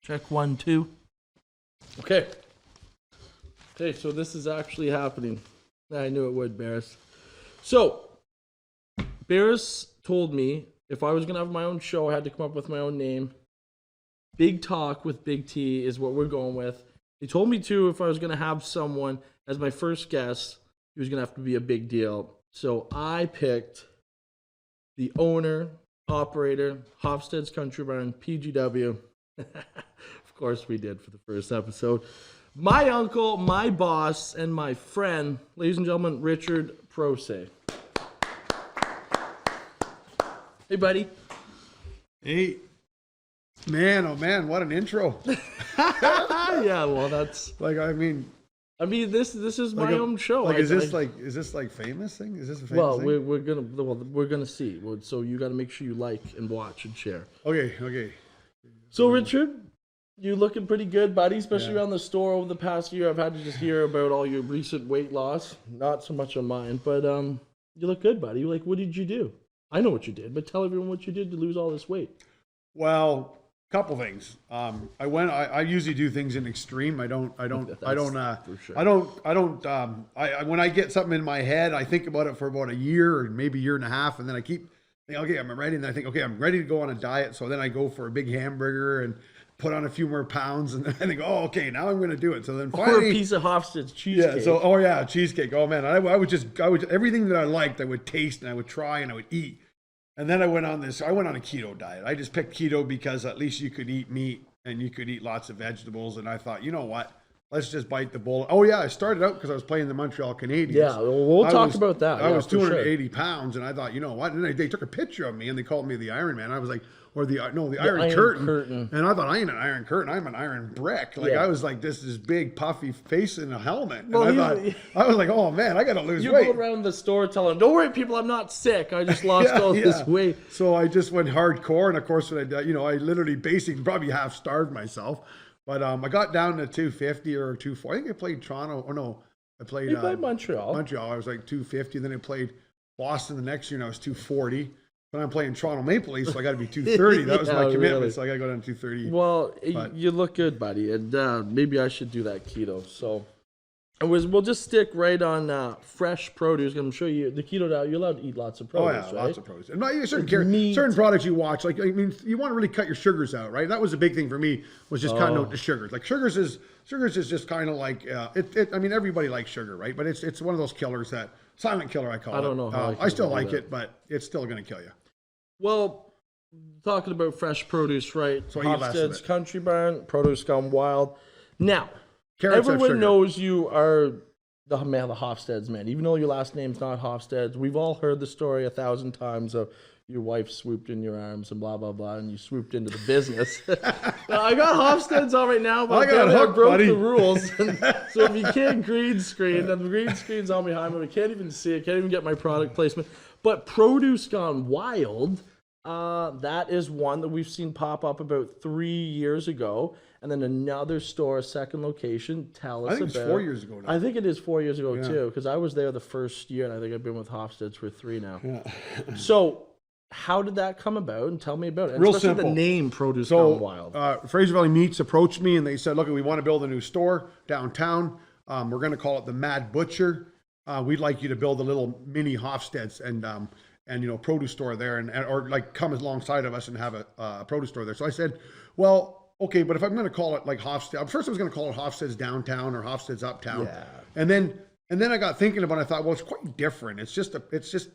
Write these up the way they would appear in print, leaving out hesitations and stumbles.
Check 1, 2. Okay. Okay, so this is actually happening. I knew it would, Barris. So, Barris told me if I was going to have my own show, I had to come up with my own name. Big Talk with Big T is what we're going with. He told me, too, if I was going to have someone as my first guest, he was going to have to be a big deal. So, I picked the owner, operator, Hofstede's Country Barn, PGW. Of course we did for the first episode. My uncle, my boss, and my friend, ladies and gentlemen, Richard Procee. Hey, buddy. Hey. Man, oh man, what an intro. Yeah, well, that's... Like, I mean, this is my own show. Like, is this like famous thing? Is this a famous thing? We're gonna see. So you got to make sure you like and watch and share. Okay. So Richard, you looking pretty good, buddy. Especially around the store over the past year. I've had to just hear about all your recent weight loss. Not so much on mine, but you look good, buddy. Like, what did you do? I know what you did, but tell everyone what you did to lose all this weight. Well, couple things. I usually do things in extreme. When I get something in my head, I think about it for about a year or maybe a year and a half, and then I keep thinking, okay, I'm ready. And then I think, okay, I'm ready to go on a diet. So then I go for a big hamburger and put on a few more pounds, and then I think, oh, okay, now I'm going to do it. So then finally, or a piece of Hofstede's cheesecake. Yeah. So, cheesecake. Oh man, I would everything that I liked, I would taste and I would try and I would eat. And then I went on a keto diet. I just picked keto because at least you could eat meat and you could eat lots of vegetables. And I thought, you know what? Let's just bite the bullet. Oh yeah, I started out because I was playing the Montreal Canadiens. Yeah, we'll talk about that. I was 280 pounds, and I thought, you know what? And they took a picture of me and they called me the Iron Man. I was like, the Iron Curtain. And I thought, I ain't an Iron Curtain. I'm an Iron Brick. Like I was like this big puffy face in a helmet. And I was like, oh man, I got to lose weight. You go around the store telling, don't worry, people, I'm not sick. I just lost all this weight. So I just went hardcore, and of course, I literally basically probably half starved myself. But I got down to 250 or 240. I think I played Toronto. Or no, I played Montreal. Montreal. I was like 250. Then I played Boston the next year, and I was 240. But I'm playing Toronto Maple Leafs, so I got to be 230. That was my commitment, really. So I got to go down to 230. Well, you look good, buddy. And maybe I should do that keto. So we'll just stick right on fresh produce. I'm sure the keto diet, you're allowed to eat lots of produce, right? Lots of produce. And certain products you watch, like, I mean, you want to really cut your sugars out, right? That was a big thing for me, was just cutting out the sugars. Like, sugars is just kind of like, I mean, everybody likes sugar, right? But it's one of those killers that, silent killer, I call it. I don't know how I still like it, but it's still going to kill you. Well, talking about fresh produce, right? So Hofstede's Country Barn, produce gone wild. Now, Carrots everyone knows you are the Hofstedes, man. Even though your last name's not Hofstedes, we've all heard the story 1,000 times of your wife swooped in your arms and blah, blah, blah, and you swooped into the business. Now, I got Hofstede's on right now, but I broke the rules. So if you can't green screen, and the green screen's on behind me, I can't even see it, can't even get my product placement. But Produce Gone Wild, that is one that we've seen pop up about 3 years ago. And then another store, second location. Tell us about. I think it's 4 years ago now. I think it is 4 years ago, too, because I was there the first year, and I think I've been with Hofstede's for 3 now. Yeah. So how did that come about? And tell me about it. And real especially simple. The name Produce Gone Wild. Fraser Valley Meats approached me, and they said, look, we want to build a new store downtown. We're going to call it the Mad Butcher. We'd like you to build a little mini Hofstede's and produce store there, or like come alongside of us and have a produce store there. So I said, well, okay, but if I'm going to call it like Hofstede, first I was going to call it Hofstede's Downtown or Hofstede's Uptown. Yeah. And then I got thinking about it. I thought, well, it's quite different. It's just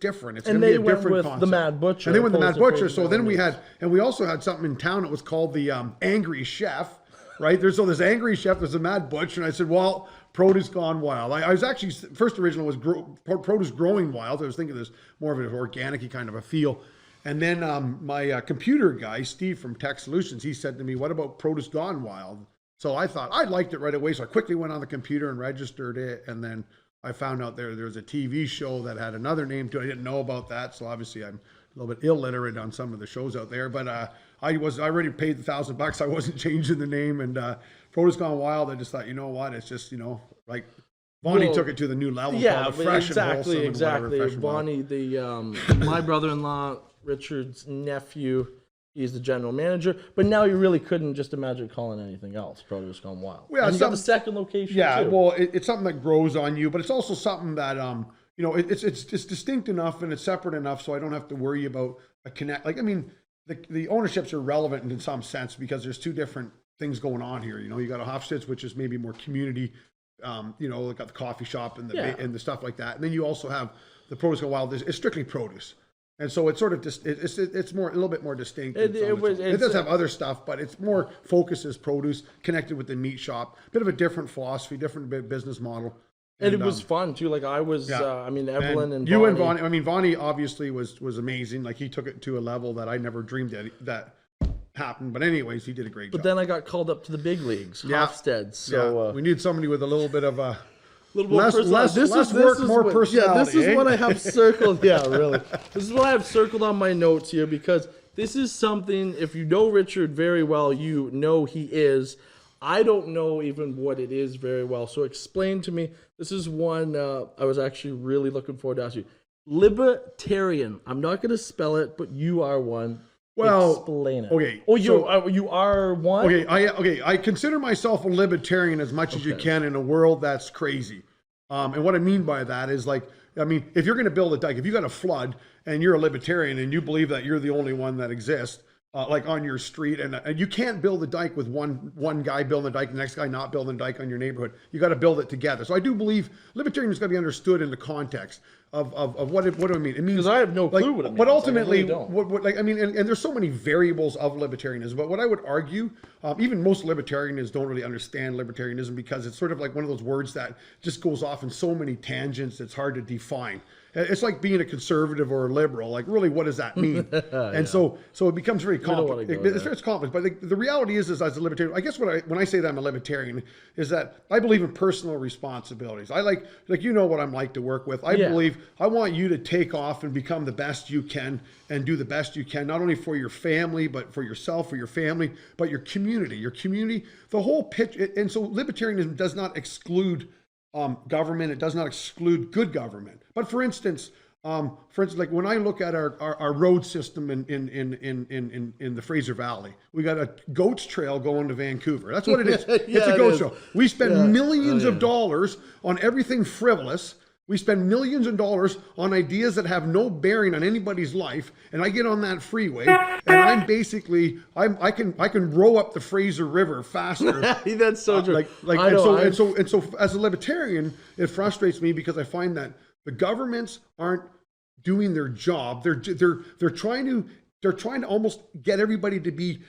different. It's going to be a different concept. The Mad Butcher. And they went the Mad Butcher. So then we also had something in town that was called the Angry Chef, right? There's Angry Chef, there's a Mad Butcher. And I said, well, Produce Gone Wild. I was actually, first original was Produce Growing Wild. I was thinking there's more of an organic-y kind of a feel. And then my computer guy, Steve from Tech Solutions, he said to me, what about Produce Gone Wild? So I thought, I liked it right away. So I quickly went on the computer and registered it. And then I found out there was a TV show that had another name to it. I didn't know about that. So obviously I'm a little bit illiterate on some of the shows out there. But I already paid the $1,000. I wasn't changing the name. And Produce Gone Wild, I just thought, you know what? It's just, like Bonnie took it to the new level. Yeah, fresh exactly. And wholesome. Bonnie, my brother-in-law, Richard's nephew, He's the general manager, but now you really couldn't just imagine calling anything else Produce Gone Wild. Well, and you got the second location. Yeah, too. well, it's something that grows on you, but it's also something that you know, it's distinct enough and it's separate enough, so I don't have to worry about a connect. Like, I mean, the ownerships are relevant in some sense because there's two different things going on here. You know, you got a Hofstede, which is maybe more community. You know, got the coffee shop and the stuff like that, and then you also have the Produce Gone Wild. It's strictly produce. And so it's sort of just it's more a little bit more distinct. It does have other stuff, but it's more focused as produce connected with the meat shop. Bit of a different philosophy, different business model. And it was fun too. Like I was, I mean, Evelyn and you Vonnie. and Vonnie. I mean, Vonnie obviously was amazing. Like he took it to a level that I never dreamed that happened. But anyways, he did a great job. But then I got called up to the big leagues, Hofstede. So we need somebody with a little bit of a. Less work, more personality. Yeah, this is what I have circled. Yeah, really. This is what I have circled on my notes here because this is something, if you know Richard very well, you know he is. I don't know even what it is very well. So explain to me. This is one I was actually really looking forward to ask you. Libertarian. I'm not going to spell it, but you are one. Well, explain it. Okay. Oh, you are one? Okay. I consider myself a libertarian as much as you can in a world that's crazy. And what I mean by that is like, I mean, if you're going to build a dike, if you got a flood and you're a libertarian and you believe that you're the only one that exists, like on your street, and you can't build a dike with one guy building a dike, the next guy not building a dike on your neighborhood. You got to build it together. So I do believe libertarian is going to be understood in the context of what do I mean? It means because I have no clue what it means. But ultimately, I really I mean, and there's so many variables of libertarianism. But what I would argue, even most libertarians don't really understand libertarianism because it's sort of like one of those words that just goes off in so many tangents. It's hard to define. It's like being a conservative or a liberal. Like, really, what does that mean? And so it becomes very complicated. It's very complicated. But the reality is as a libertarian, I guess when I say that I'm a libertarian, is that I believe in personal responsibilities. I like you know what I'm like to work with. I believe I want you to take off and become the best you can and do the best you can, not only for your family, but for yourself, for your family, but your community. Your community, the whole pitch. And so libertarianism does not exclude government. It does not exclude good government. But for instance, like when I look at our road system in the Fraser Valley, we got a goats trail going to Vancouver. That's what it is. It's a goat trail. We spend millions of dollars on everything frivolous. We spend millions of dollars on ideas that have no bearing on anybody's life, and I get on that freeway, and I'm basically I can row up the Fraser River faster. That's so true. And so as a libertarian, it frustrates me because I find that the governments aren't doing their job. They're trying to almost get everybody to be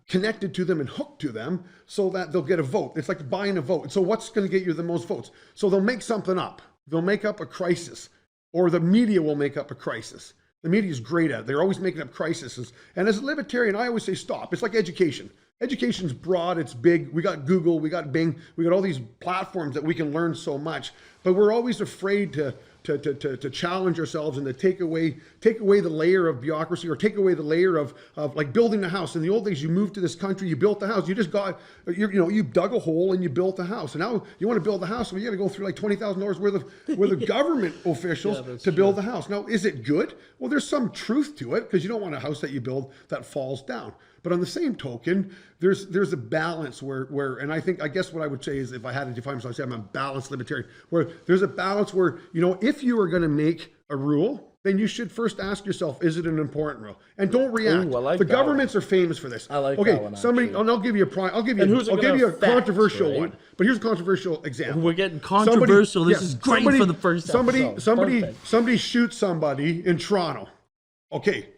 connected to them and hooked to them so that they'll get a vote. It's like buying a vote. And so what's going to get you the most votes? So they'll make something up. They'll make up a crisis, or the media will make up a crisis. The media is great at it. They're always making up crises. And as a libertarian, I always say stop. It's like education. Education's broad, it's big. We got Google, we got Bing, we got all these platforms that we can learn so much, but we're always afraid to challenge ourselves and to take away the layer of bureaucracy, or take away the layer of like building a house. In the old days, you moved to this country, you built the house, you dug a hole and you built the house. And now you want to build the house, well, you got to go through like $20,000 worth of government officials to build the house. Now, is it good? Well, there's some truth to it, because you don't want a house that you build that falls down. But on the same token, there's a balance where, and I guess what I would say is, if I had to define myself, I'd say I'm a balanced libertarian, where there's a balance where, if you are going to make a rule, then you should first ask yourself, is it an important rule? And don't react. The governments are famous for this. I like that one. I'll give you a controversial one. But here's a controversial example. We're getting controversial. This is great for the first episode. Somebody shoots somebody in Toronto. Okay.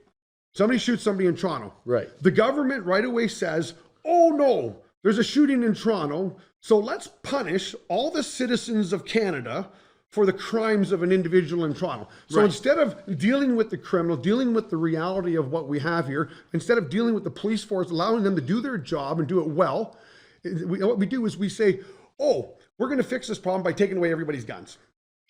Somebody shoots somebody in Toronto. Right. The government right away says, oh no, there's a shooting in Toronto, so let's punish all the citizens of Canada for the crimes of an individual in Toronto. So instead of dealing with the criminal, dealing with the reality of what we have here, instead of dealing with the police force, allowing them to do their job and do it well, what we do is we say, oh, we're going to fix this problem by taking away everybody's guns.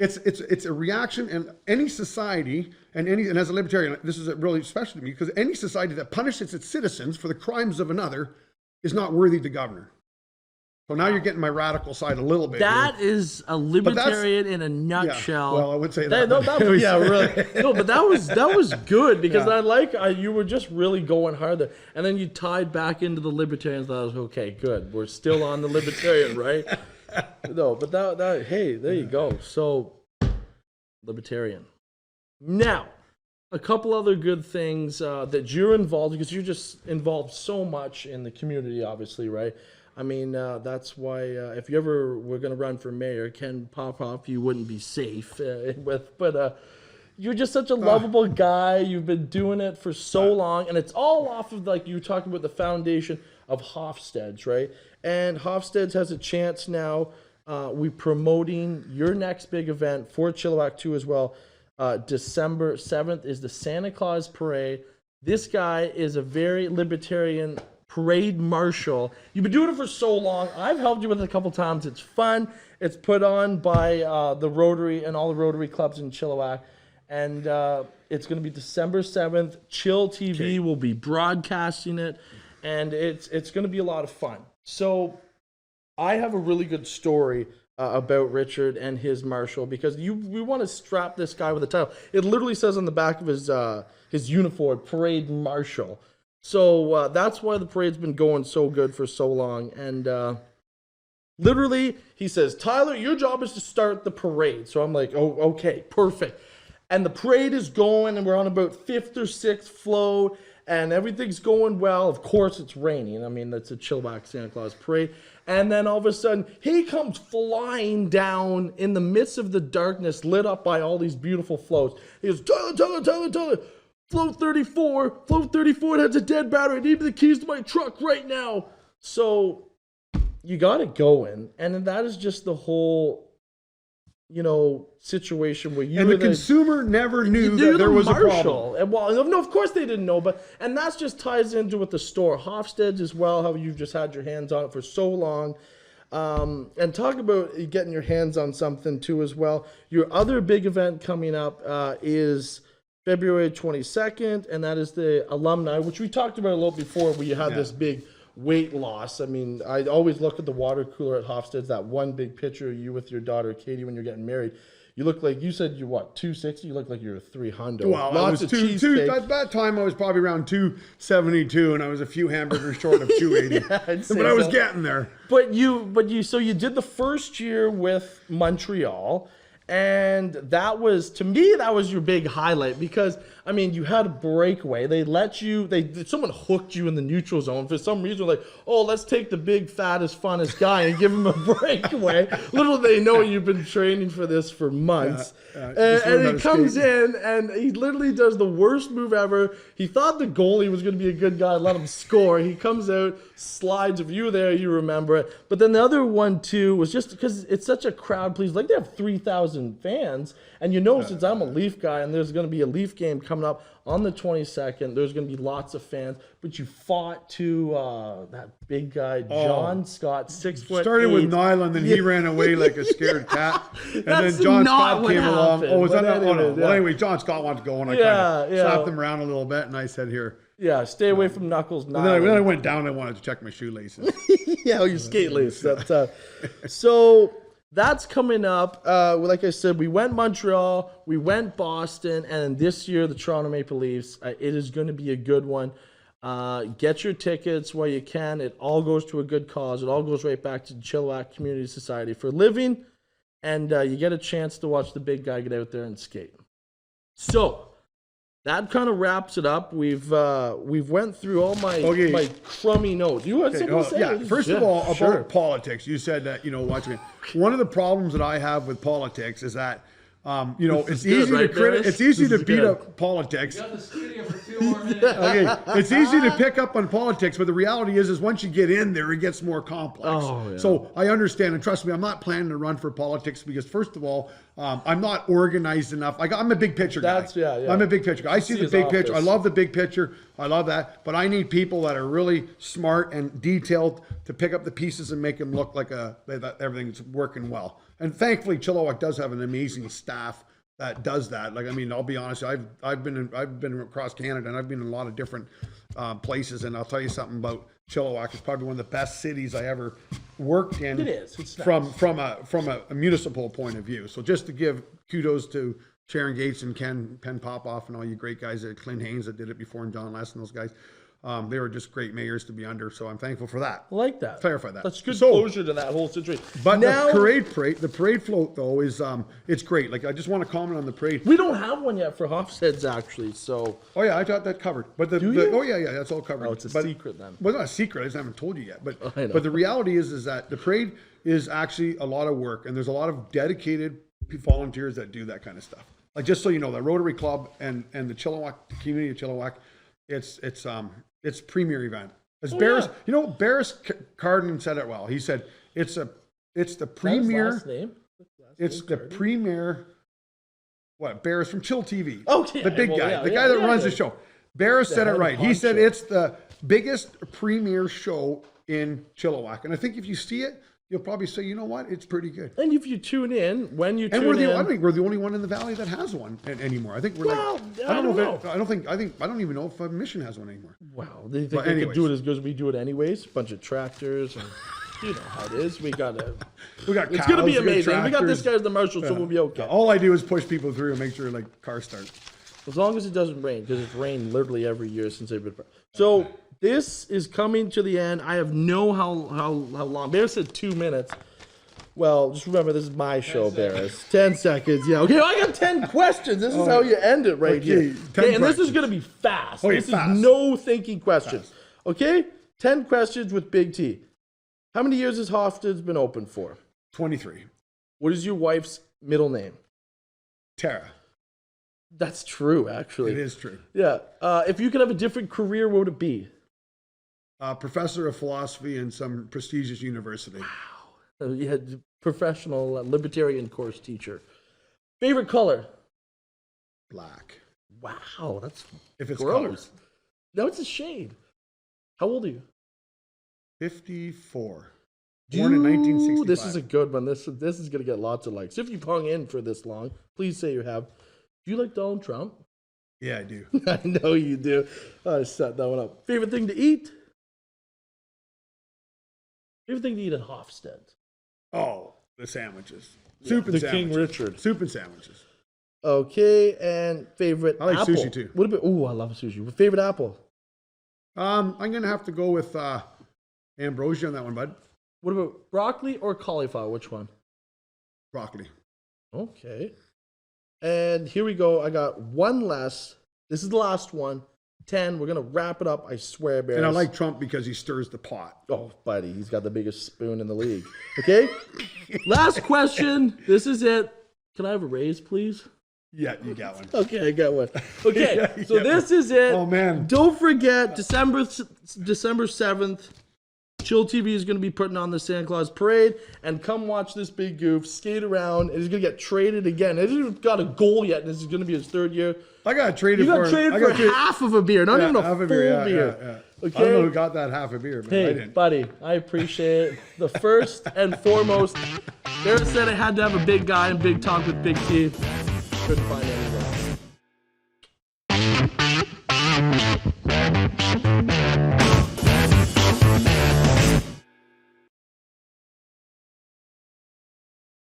It's a reaction, and any society, and as a libertarian, this is really special to me, because any society that punishes its citizens for the crimes of another is not worthy to govern. So now you're getting my radical side a little bit. That is a libertarian in a nutshell. Yeah, well, I would say that. Yeah, really. No, but that was good because you were just really going hard there, and then you tied back into the libertarians. That was okay. Good. We're still on the libertarian, right? No, but that hey, there you go. So libertarian. Now, a couple other good things that you're involved, because you're just involved so much in the community, obviously, right? I mean, that's why if you ever were going to run for mayor, Ken Popoff, you wouldn't be safe but you're just such a lovable guy. You've been doing it for so long, and it's all off of, like you were talking about, the foundation of Hofstede's, right? And Hofstede's has a chance now. We're promoting your next big event for Chilliwack too as well. December 7th is the Santa Claus Parade. This guy is a very libertarian parade marshal. You've been doing it for so long. I've helped you with it a couple times. It's fun. It's put on by the Rotary and all the Rotary clubs in Chilliwack. And it's going to be December 7th. chillTV will be broadcasting it. And it's going to be a lot of fun. So I have a really good story about Richard and his marshal, because we want to strap this guy with a title. It literally says on the back of his uniform, Parade Marshal. So that's why the parade's been going so good for so long. And literally, he says, Tyler, your job is to start the parade. So I'm like, oh, okay, perfect. And the parade is going, and we're on about 5th or 6th float, and everything's going well. Of course, it's raining. I mean, that's a Chilliwack Santa Claus parade. And then all of a sudden, he comes flying down in the midst of the darkness, lit up by all these beautiful floats. He goes, Tyler, float 34, it has a dead battery. I need the keys to my truck right now. So you got it going. And then that is just the whole, situation where you... And the consumer never knew that there was a problem. And, well, no, of course they didn't know, and that just ties into with the store. Hofstede's as well, how you've just had your hands on it for so long. And talk about getting your hands on something too as well. Your other big event coming up is February 22nd, and that is the alumni, which we talked about a little before, where you had this big weight loss. I mean, I always look at the water cooler at Hofstede's, that one big picture of you with your daughter Katie when you're getting married. You look like, you said you're what, 260? You look like you're 300. Well, lots of cheesesteak. At that time, I was probably around 272, and I was a few hamburgers short of 280. But I was getting there. So you did the first year with Montreal, and that was, to me, that was your big highlight, because I mean, you had a breakaway. They let you, someone hooked you in the neutral zone for some reason. Like, oh, let's take the big, fattest, funnest guy and give him a breakaway. Little they know you've been training for this for months. And he comes in and he literally does the worst move ever. He thought the goalie was going to be a good guy, let him score. He comes out, slides. If you were there, you remember it. But then the other one too was just because it's such a crowd please. Like, they have 3,000 fans, and since I'm a Leaf guy and there's going to be a Leaf game coming up on the 22nd, there's going to be lots of fans. But you fought to that big guy, John Scott, 6 foot. Started with Nyland, then he ran away like a scared cat. And then John Scott came along. Oh, was that not? Oh, no. Well, anyway, John Scott wanted to go, and I kind of slapped him around a little bit, and I said, here. Yeah, stay away from Knuckles. And then I went down, I wanted to check my shoelaces. Your skate lace. So that's coming up. Like I said, we went Montreal, we went Boston, and this year the Toronto Maple Leafs. It is going to be a good one. Get your tickets while you can. It all goes to a good cause. It all goes right back to Chilliwack Community Society for Living, and you get a chance to watch the big guy get out there and skate. So that kind of wraps it up. We've went through all my crummy notes. You had something to say? Yeah. First of all, about politics, you said that watching. One of the problems that I have with politics is that it's easy to beat up politics. You got the studio for 2 more minutes. Okay, it's easy to pick up on politics, but the reality is once you get in there, it gets more complex. Oh, yeah. So I understand, and trust me, I'm not planning to run for politics because, first of all, I'm not organized enough. I'm a big picture guy. I'm a big picture guy. I see the big picture. I love the big picture. I love that. But I need people that are really smart and detailed to pick up the pieces and make them look like that everything's working well. And thankfully, Chilliwack does have an amazing staff that does that. Like, I mean, I'll be honest. I've been across Canada, and I've been in a lot of different places. And I'll tell you something about Chilliwack. It's probably one of the best cities I ever worked in. It is. It's nice. from a municipal point of view. So just to give kudos to Sharon Gates and Ken Popoff and all you great guys at Clint Haynes that did it before, and John Less and those guys. They were just great mayors to be under, so I'm thankful for that. I like that. Clarify that. That's good closure to that whole situation. But now, the parade float though is it's great. Like I just want to comment on the parade. we don't have one yet for Hofstede's actually. So Oh yeah, I got that covered. But you? oh yeah, that's all covered. Oh, it's a But- secret then. Well, it's not a secret. I just haven't told you yet. But I know. but the reality is that the parade is actually a lot of work, and there's a lot of dedicated volunteers that do that kind of stuff. Like just so you know, the Rotary Club and the Chilliwack, the community of Chilliwack, it's premier event. As Barris, yeah. you know, Barris Carden said it well. He said it's the Is that his premier. last name? It's the premier. What Barris from chillTV? Okay, the big well, guy, yeah, the yeah, guy that yeah, runs yeah. the show. Barris said it head right. He said honcho. it's the biggest premier show in Chilliwack, and I think if you see it, you'll probably say, you know what, it's pretty good. And if you tune in, when you And tune in, I think we're the only one in the valley that has one anymore. I think we're Well, like, I don't know. I don't even know if Mission has one anymore. wow, they think But they could anyways. do it as good as we do it anyways. Bunch of tractors, and you know how it is. We got to. We got It's gonna be cows, amazing. We got this tractors. guy as the marshal, so we'll be okay. All I do is push people through and make sure like cars start. As long as it doesn't rain, because it's rained literally every year since I've been. So this is coming to the end. I have no how long. Bear said 2 minutes. Well, just remember this is my show, Barris. 10 seconds. Yeah. Okay. I got 10 questions. This is how you end it right Okay, here. 10 Okay, and this is questions. gonna be fast. Okay, this fast. is no thinking questions. Fast. Okay. 10 questions with Big T. How many years has Hofstede's been open for? 23. What is your wife's middle name? Tara. That's true, actually. It is true. Yeah. If you could have a different career, what would it be? Professor of philosophy in some prestigious university. You had professional libertarian course teacher. Favorite color? Black. Wow, that's If it's gross. colored. No, it's a shade. How old are you? 54. Born in 1965. This is a good one. This is gonna get lots of likes. If you've hung in for this long, please say you have. Do you like Donald Trump? Yeah, I do. I know you do. I set that one up. Favorite thing to eat? Favorite thing to eat at Hofstede? Oh, the sandwiches. Soup and the sandwiches. King Richard. Soup and sandwiches. Okay, and favorite I like apple? sushi, too. What about? Oh, I love sushi. Favorite apple? I'm gonna have to go with ambrosia on that one, bud. What about broccoli or cauliflower? Which one? Broccoli. Okay. And here we go. I got one less. This is the last one. 10. We're going to wrap it up. I swear, Bears. And I like Trump because he stirs the pot. Oh, buddy. He's got the biggest spoon in the league. Okay. Last question. This is it. Can I have a raise, please? Yeah, you got one. Okay, I got one. Okay. Yeah, So yeah. this is it. Oh, man. Don't forget, December 7th. chillTV is going to be putting on the Santa Claus parade, and come watch this big goof skate around. And he's going to get traded again. He hasn't got a goal yet, and this is going to be his third year. I got traded You for. got traded for half of a beer, not even a half full yeah, beer. Yeah, yeah. Okay? I don't know who got that half a beer, but I Hey, didn't. buddy, I appreciate it. The first and foremost, Barrett said I had to have a big guy and big talk with Big T. Couldn't find anyone.